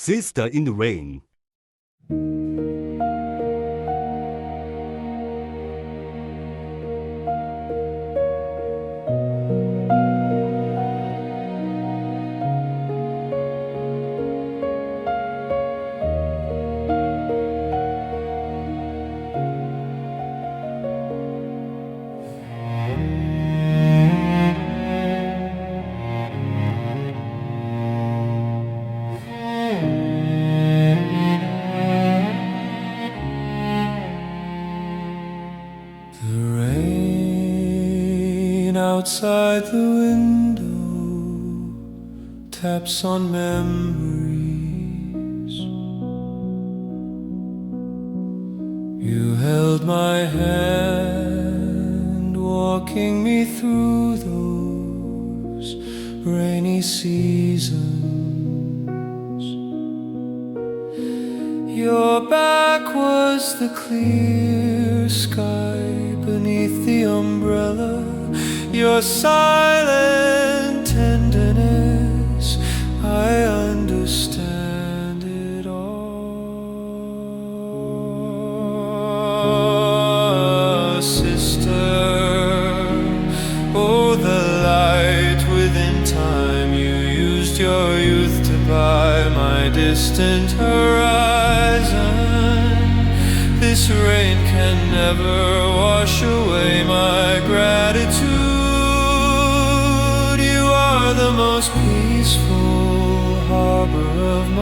Sister in the Rain. Outside the window taps on memories. You held my hand, walking me through those rainy seasons. Your back was the clear sky beneath the umbrella. Your silent tenderness, I understand it all. Sister, oh, the light within time. You used your youth to buy my distant horizon. This rain can never wash away my gratitude. The most peaceful harbor of my